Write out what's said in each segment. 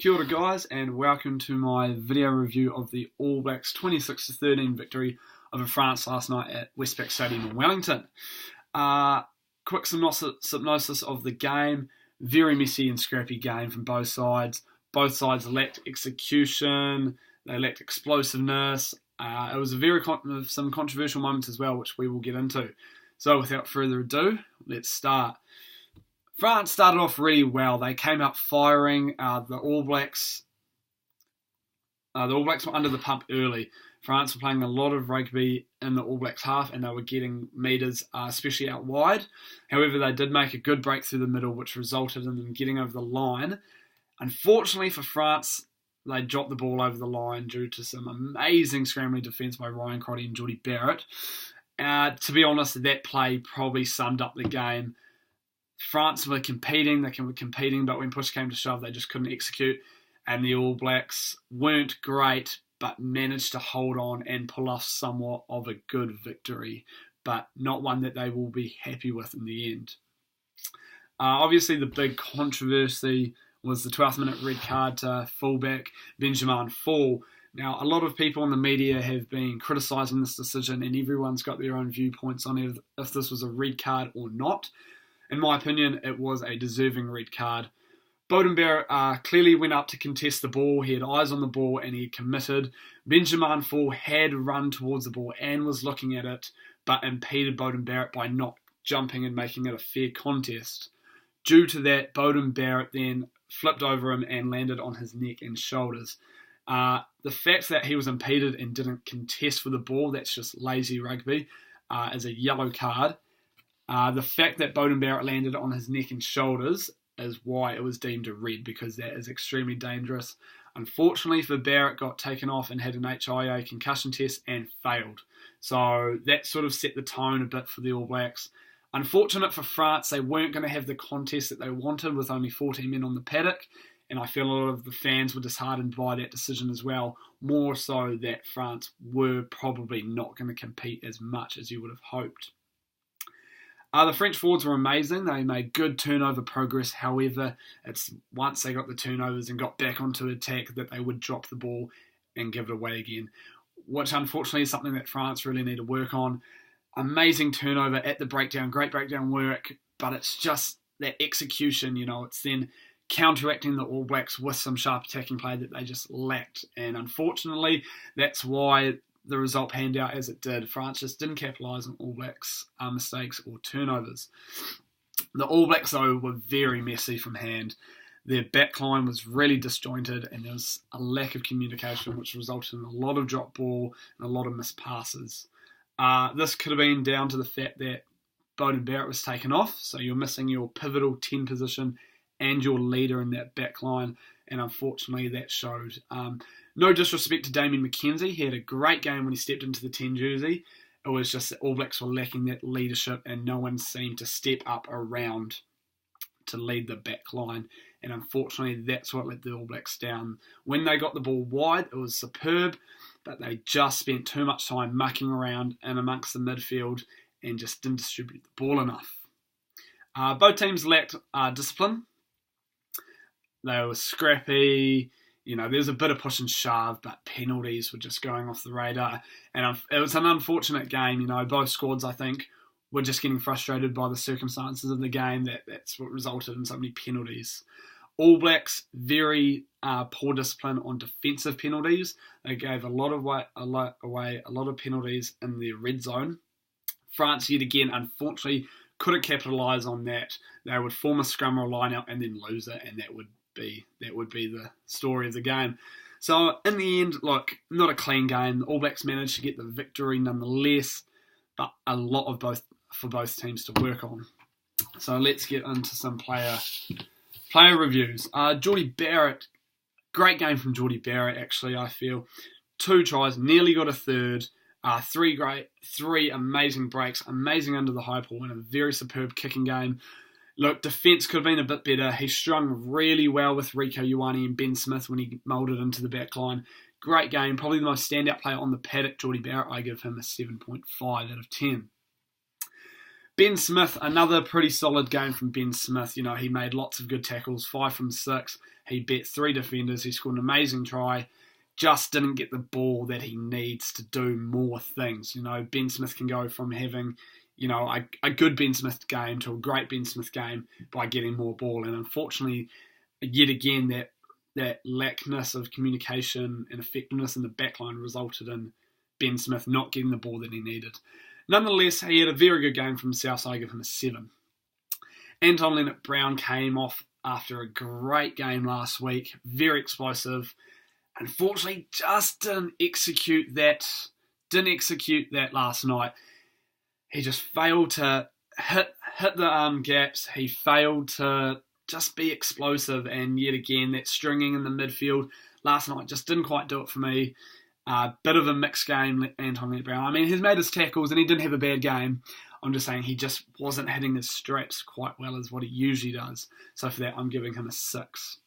Kia ora guys, and welcome to my video review of the All Blacks 26-13 victory over France last night at Westpac Stadium in Wellington. Quick synopsis of the game. Very messy and scrappy game from both sides. Both sides lacked execution, they lacked explosiveness. It was some controversial moments as well, which we will get into. So without further ado, let's start. France started off really well. They came out firing. The All Blacks were under the pump early. France were playing a lot of rugby in the All Blacks half, and they were getting meters, especially out wide. However, they did make a good break through the middle, which resulted in them getting over the line. Unfortunately for France, they dropped the ball over the line due to some amazing scrambling defence by Ryan Crotty and Jordie Barrett. To be honest, that play probably summed up the game. France were competing, but when push came to shove, they just couldn't execute. And the All Blacks weren't great, but managed to hold on and pull off somewhat of a good victory, but not one that they will be happy with in the end. Obviously, the big controversy was the 12th minute red card to fullback Benjamin Fall. Now, a lot of people in the media have been criticising this decision, and everyone's got their own viewpoints on if this was a red card or not. In my opinion, it was a deserving red card. Beauden Barrett clearly went up to contest the ball. He had eyes on the ball and he committed. Benjamin Fall had run towards the ball and was looking at it, but impeded Beauden Barrett by not jumping and making it a fair contest. Due to that, Beauden Barrett then flipped over him and landed on his neck and shoulders. The fact that he was impeded and didn't contest for the ball, that's just lazy rugby, is a yellow card. The fact that Beauden Barrett landed on his neck and shoulders is why it was deemed a red, because that is extremely dangerous. Unfortunately for Barrett, got taken off and had an HIA concussion test and failed. So that sort of set the tone a bit for the All Blacks. Unfortunate for France, they weren't going to have the contest that they wanted with only 14 men on the paddock, and I feel a lot of the fans were disheartened by that decision as well, more so that France were probably not going to compete as much as you would have hoped. The French forwards were amazing. They made good turnover progress. However, it's once they got the turnovers and got back onto attack that they would drop the ball and give it away again, which unfortunately is something that France really need to work on. Amazing turnover at the breakdown, great breakdown work, but it's just that execution, it's then counteracting the All Blacks with some sharp attacking play that they just lacked. And unfortunately, that's why the result panned out as it did. France just didn't capitalise on All Blacks' mistakes or turnovers. The All Blacks, though, were very messy from hand. Their backline was really disjointed, and there was a lack of communication, which resulted in a lot of drop ball and a lot of missed passes. This could have been down to the fact that Beauden Barrett was taken off, so you're missing your pivotal 10 position and your leader in that backline, and unfortunately that showed. No disrespect to Damian McKenzie, he had a great game when he stepped into the 10 jersey. It was just that All Blacks were lacking that leadership and no one seemed to step up around to lead the back line, and unfortunately that's what let the All Blacks down. When they got the ball wide, it was superb, but they just spent too much time mucking around in amongst the midfield and just didn't distribute the ball enough. Both teams lacked discipline. They were scrappy. There's a bit of push and shove, but penalties were just going off the radar. And it was an unfortunate game. Both squads, I think, were just getting frustrated by the circumstances of the game. That's what resulted in so many penalties. All Blacks, very poor discipline on defensive penalties. They gave a lot away, a lot of penalties in the red zone. France, yet again, unfortunately, couldn't capitalise on that. They would form a scrum or line out and then lose it, and that would be the story of the game. So in the end, look, not a clean game. The All Blacks managed to get the victory nonetheless, but a lot for both teams to work on. So let's get into some player reviews. Jordie Barrett, great game from Jordie Barrett actually, I feel. 2 tries, nearly got a third. 3 amazing breaks, amazing under the high ball, and a very superb kicking game. Look, defence could have been a bit better. He strung really well with Rieko Ioane and Ben Smith when he moulded into the back line. Great game, probably the most standout player on the paddock, Jordie Barrett. I give him a 7.5 out of 10. Ben Smith, another pretty solid game from Ben Smith. You know, he made lots of good tackles, 5 from 6. He beat 3 defenders. He scored an amazing try. Just didn't get the ball that he needs to do more things. You know, Ben Smith can go from having, you know, a good Ben Smith game to a great Ben Smith game by getting more ball. And unfortunately, yet again, that lackness of communication and effectiveness in the backline resulted in Ben Smith not getting the ball that he needed. Nonetheless, he had a very good game from himself, so I give him a 7. Anton Lienert-Brown came off after a great game last week, very explosive. Unfortunately, just didn't execute that last night. He just failed to hit the gaps. He failed to just be explosive, and yet again, that stringing in the midfield last night just didn't quite do it for me. Bit of a mixed game, Anton Lienert-Brown. I mean, he's made his tackles and he didn't have a bad game. I'm just saying he just wasn't hitting his straps quite well as what he usually does. So for that, I'm giving him a 6.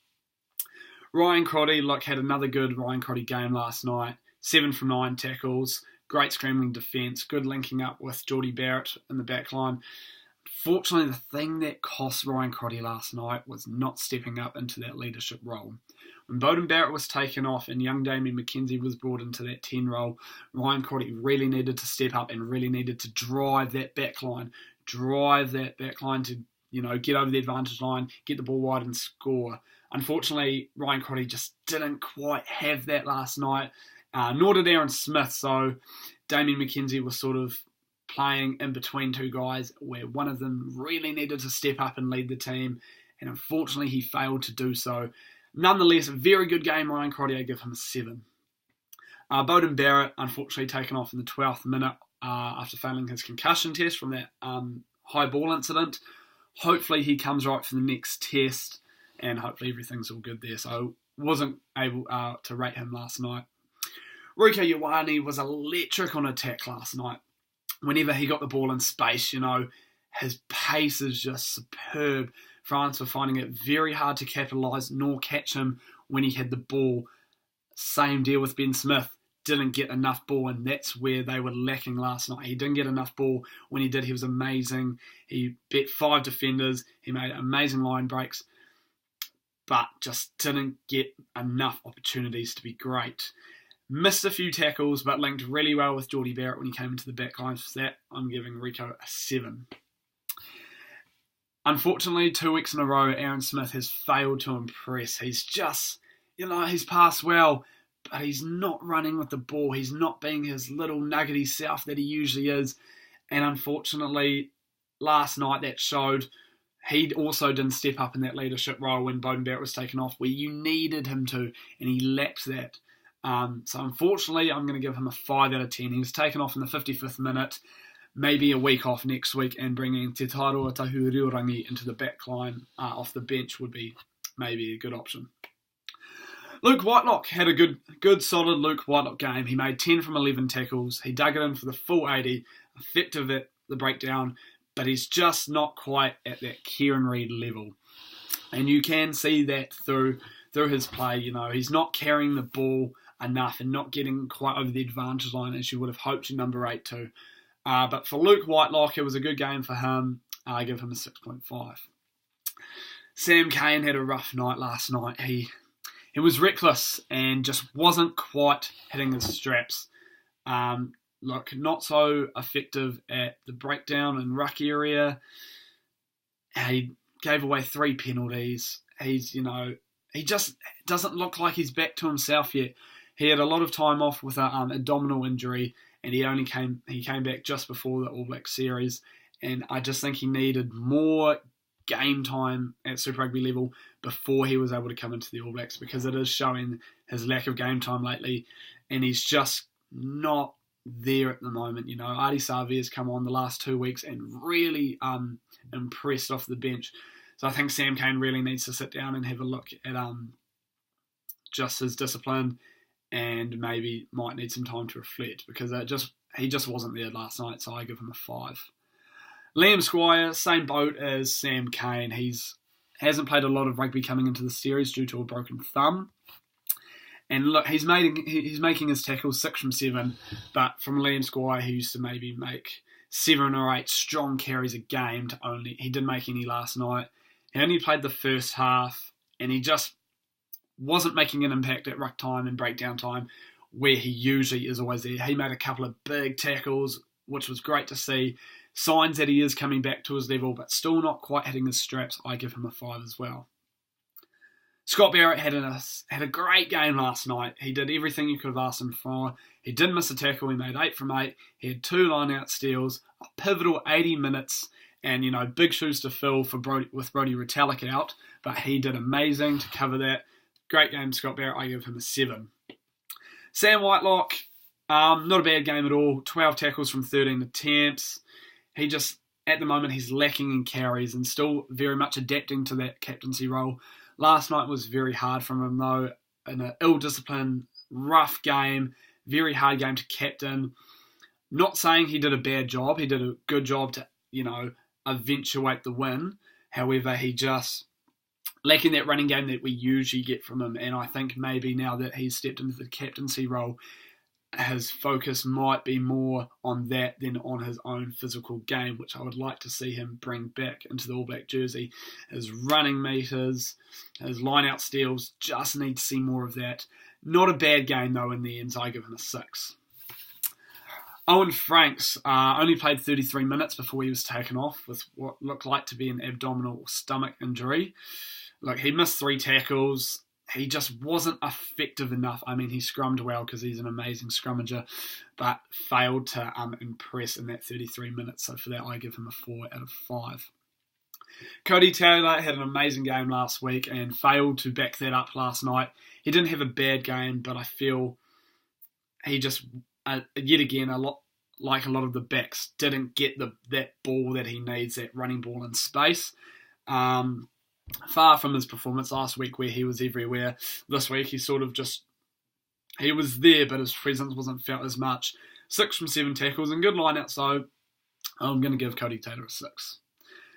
Ryan Crotty, had another good Ryan Crotty game last night. 7 from 9 tackles. Great scrambling defence. Good linking up with Jordie Barrett in the back line. Fortunately, the thing that cost Ryan Crotty last night was not stepping up into that leadership role. When Beauden Barrett was taken off and young Damian McKenzie was brought into that 10 role, Ryan Crotty really needed to step up and really needed to drive that back line to, you know, get over the advantage line, get the ball wide and score. Unfortunately, Ryan Crotty just didn't quite have that last night, nor did Aaron Smith, so Damian McKenzie was sort of playing in between two guys where one of them really needed to step up and lead the team, and unfortunately he failed to do so. Nonetheless, a very good game, Ryan Crotty. I give him a 7. Beauden Barrett, unfortunately, taken off in the 12th minute after failing his concussion test from that high ball incident. Hopefully he comes right for the next test, and hopefully everything's all good there. So wasn't able to rate him last night. Rieko Ioane was electric on attack last night. Whenever he got the ball in space, you know, his pace is just superb. France were finding it very hard to capitalise nor catch him when he had the ball. Same deal with Ben Smith. Didn't get enough ball, and that's where they were lacking last night. He didn't get enough ball. When he did, he was amazing. He beat 5 defenders. He made amazing line breaks, but just didn't get enough opportunities to be great. Missed a few tackles, but linked really well with Jordie Barrett when he came into the back line. For that, I'm giving Rieko a 7. Unfortunately, 2 weeks in a row, Aaron Smith has failed to impress. He's just, you know, he's passed well, but he's not running with the ball. He's not being his little nuggety self that he usually is. And unfortunately, last night that showed. He also didn't step up in that leadership role when Beauden Barrett was taken off, where you needed him to, and he lacked that. So unfortunately, I'm going to give him a 5 out of 10. He was taken off in the 55th minute. Maybe a week off next week, and bringing Te Tairua Tahuriorangi into the back line off the bench would be maybe a good option. Luke Whitelock had a good solid Luke Whitelock game. He made 10 from 11 tackles. He dug it in for the full 80, effective at the breakdown, but he's just not quite at that Kieran Reid level. And you can see that through his play. You know, he's not carrying the ball enough and not getting quite over the advantage line as you would have hoped in number 8 to. But for Luke Whitelock, it was a good game for him. I give him a 6.5. Sam Cane had a rough night last night. He was reckless and just wasn't quite hitting his straps. Not so effective at the breakdown and ruck area. He gave away 3 penalties. He just doesn't look like he's back to himself yet. He had a lot of time off with a abdominal injury, and he came back just before the All Black series, and I just think he needed more game time at Super Rugby level before he was able to come into the All Blacks, because it is showing his lack of game time lately, and he's just not there at the moment. You know, Ardie Savea has come on the last 2 weeks and really impressed off the bench. So I think Sam Cane really needs to sit down and have a look at just his discipline, and maybe might need some time to reflect, because he just wasn't there last night, so I give him a 5. Liam Squire, same boat as Sam Cane. Hasn't played a lot of rugby coming into the series due to a broken thumb. And look, he's making his tackles 6 from 7, but from Liam Squire, he used to maybe make 7 or 8 strong carries a game to only. He didn't make any last night. He only played the first half, and he just wasn't making an impact at ruck time and breakdown time where he usually is always there. He made a couple of big tackles, which was great to see. Signs that he is coming back to his level, but still not quite hitting his straps. I give him a 5 as well. Scott Barrett had a great game last night. He did everything you could have asked him for. He didn't miss a tackle. He made 8 from 8. He had 2 line-out steals, a pivotal 80 minutes, and, big shoes to fill for with Brodie Retallick out, but he did amazing to cover that. Great game, Scott Barrett. I give him a 7. Sam Whitelock, not a bad game at all. 12 tackles from 13 attempts. He just, at the moment, he's lacking in carries and still very much adapting to that captaincy role. Last night was very hard from him, though, in an ill-disciplined, rough game, very hard game to captain. Not saying he did a bad job. He did a good job to, eventuate the win. However, he just lacking that running game that we usually get from him. And I think maybe now that he's stepped into the captaincy role, his focus might be more on that than on his own physical game, which I would like to see him bring back into the All Black jersey. His running meters, his line-out steals, just need to see more of that. Not a bad game, though, in the end, so I give him a 6. Owen Franks only played 33 minutes before he was taken off with what looked like to be an abdominal or stomach injury. Look, he missed 3 tackles. He just wasn't effective enough. I mean, he scrummed well because he's an amazing scrummager, but failed to impress in that 33 minutes. So for that, I give him a 4 out of 5. Cody Taylor had an amazing game last week and failed to back that up last night. He didn't have a bad game, but I feel he just, yet again, a lot of the backs, didn't get that ball that he needs, that running ball in space. Far from his performance last week where he was everywhere. This week he sort of he was there, but his presence wasn't felt as much. 6 from 7 tackles and good line out, so I'm going to give Cody Taylor a 6.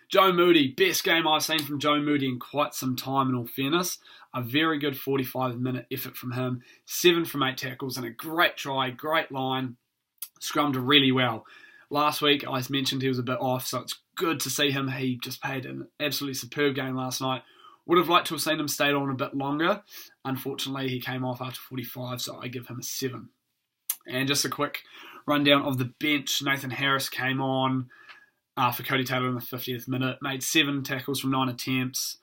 Joe Moody, best game I've seen from Joe Moody in quite some time in all fairness. A very good 45-minute effort from him. 7 from 8 tackles and a great try, great line. Scrummed really well. Last week, I mentioned he was a bit off, so it's good to see him. He just played an absolutely superb game last night. Would have liked to have seen him stay on a bit longer. Unfortunately, he came off after 45, so I give him a 7. And just a quick rundown of the bench. Nathan Harris came on for Cody Taylor in the 50th minute. Made 7 tackles from 9 attempts.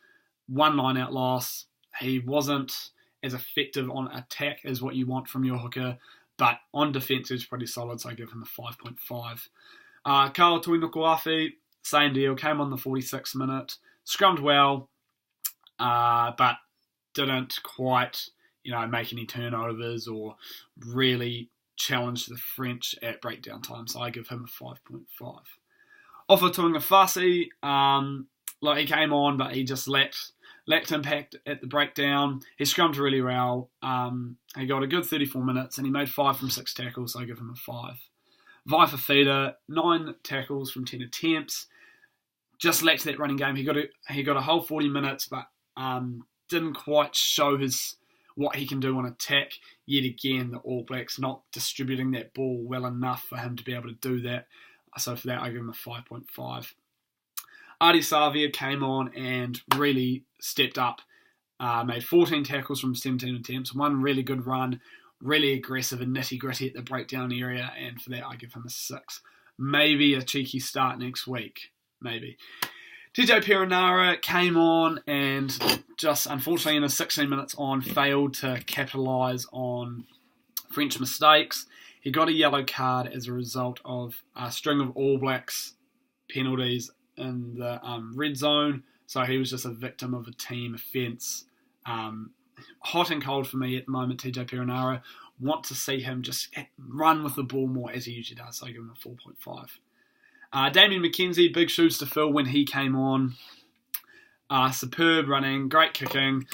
1 line-out loss. He wasn't as effective on attack as what you want from your hooker, but on defence, he was pretty solid, so I give him a 5.5. Karl Tuinukuafi, same deal, came on the 46th minute, scrummed well, but didn't quite, make any turnovers or really challenge the French at breakdown time, so I give him a 5.5. Ofa Tuingafasi, he came on, but he just lacked impact at the breakdown. He scrummed really well. He got a good 34 minutes and he made 5 from 6 tackles, so I give him a 5. Vai Fafita, 9 tackles from 10 attempts. Just lacked that running game. He got a whole 40 minutes, but didn't quite show what he can do on attack. Yet again, the All Blacks not distributing that ball well enough for him to be able to do that. So for that, I give him a 5.5. Ardie Savea came on and really stepped up. Made 14 tackles from 17 attempts. 1 really good run. Really aggressive and nitty-gritty at the breakdown area. And for that, I give him a 6. Maybe a cheeky start next week. Maybe. TJ Perenara came on and just, unfortunately, in his 16 minutes on, failed to capitalise on French mistakes. He got a yellow card as a result of a string of All Blacks penalties in the red zone, so he was just a victim of a team offence. Hot and cold for me at the moment, TJ Perenara. Want to see him just run with the ball more as he usually does, so I give him a 4.5. Damian McKenzie, big shoes to fill when he came on. Superb running, great kicking.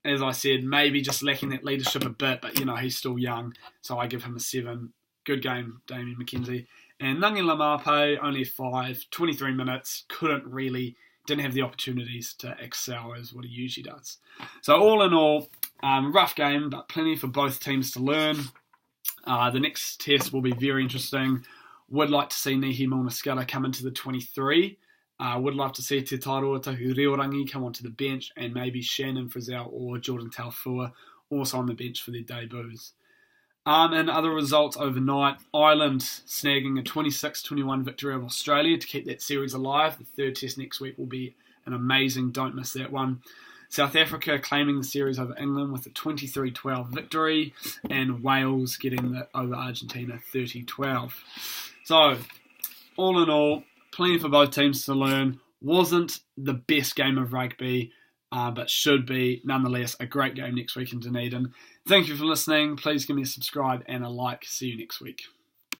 As I said, maybe just lacking that leadership a bit, but he's still young, so I give him a 7. Good game, Damian McKenzie. And Nangi Lamape, only 5, 23 minutes, didn't have the opportunities to excel as what he usually does. So all in all, rough game, but plenty for both teams to learn. The next test will be very interesting. Would like to see Nihi Mulnaskala come into the 23. Would love to see Te Tairoa Tahuriorangi come onto the bench, and maybe Shannon Frizzell or Jordan Taufua also on the bench for their debuts. And other results overnight, Ireland snagging a 26-21 victory over Australia to keep that series alive. The third test next week will be an amazing, don't miss that one. South Africa claiming the series over England with a 23-12 victory, and Wales getting it over Argentina 30-12. So, all in all, plenty for both teams to learn. Wasn't the best game of rugby, but should be, nonetheless, a great game next week in Dunedin. Thank you for listening. Please give me a subscribe and a like. See you next week.